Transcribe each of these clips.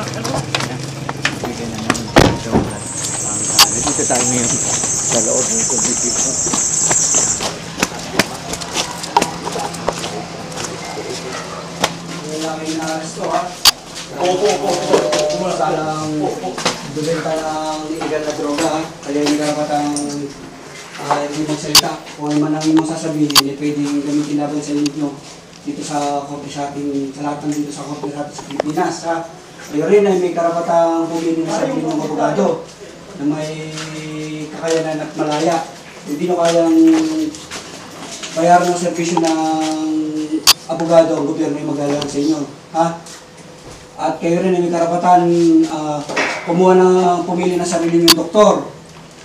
Bigyan na namin ito. Dito tayo ngayon sa loob ng subdivision. Wala kayo na-arresto ha? Opo. Salang dubenta ng illegal na droga ha? Kaya hindi dapat ang hindi magsalita. Kung ano man ang imong sasabihin, hindi pwedeng gamitin laban sa inyo dito sa coffee shopping, sa lahat ng dito sa coffee shopping sa Pilipinas ha? Kayo rin ay may karapatang pumili ng sarili ng abogado na may kakayanan at malaya. Hindi na kayang bayaran ng servisyo ng abogado ang gobyerno ay mag-alala sa inyo. Ha? At kayo rin ay may karapatan pumili ng sarili ng doktor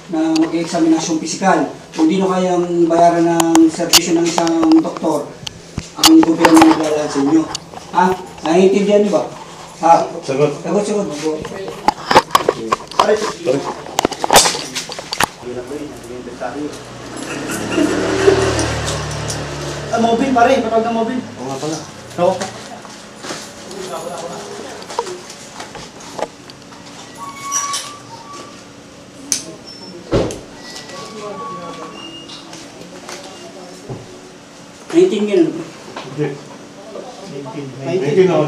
na mag-examinasyong pisikal. Kung di na kayang bayaran ng servisyo ng isang doktor, ang gobyerno ay mag-alala sa inyo. Ha? Naiintindihan niyo ba? Ha? Sagot. Mobile pare, patawag ng mobile. Oo nga pala. Tawag ka. Naiintindihan niyo ba? Hindi. 19 ako.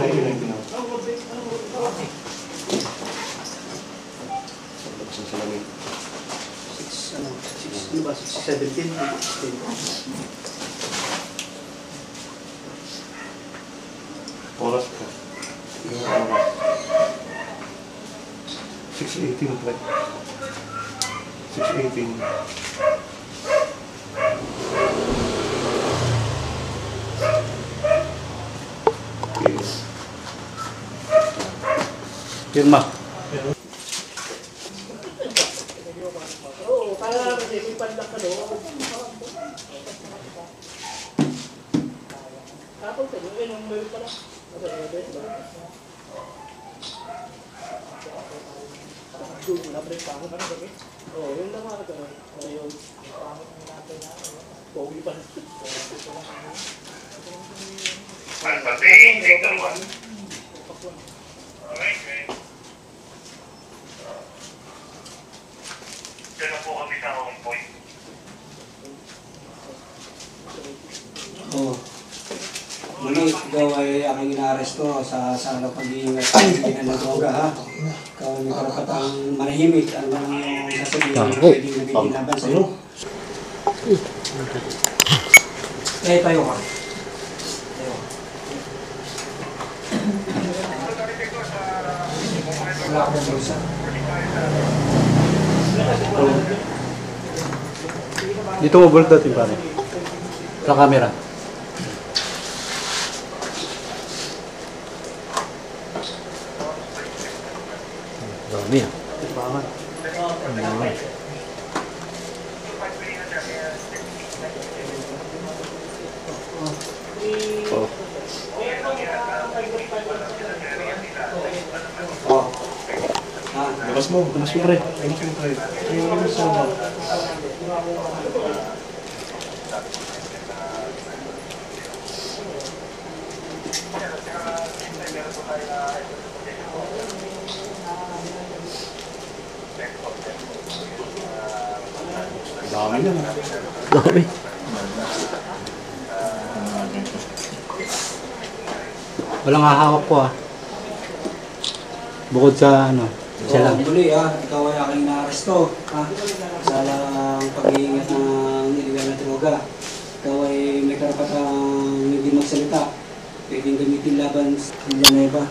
Ano ba? 17? Oras po. 6:18 po. 6:18. Pirma. Oo. Muna, ikaw ay aking inaaresto sa pag-iingat ng droga, ha? Ikaw ay may karapatang manahimik. Ano man ang iyong sasabihin na pwedeng nabigyan laban sa'yo? Tayo ka. Wala ka ng bulsa. Dito mo bulot natin pare. Sa camera. Dami ah. Bangan. Oh. Labas mo pre. Labas mo pre. Labas mo. Dami na. Dami. Walang hahawak po ah. Bukod sa ano, siya lang. Muli ikaw ay aking inaaresto, ha? Sa pag-iingat ng illegal na droga. Ikaw ay may karapatang hindi magsalita. Pwedeng gamitin laban sa Villanueva.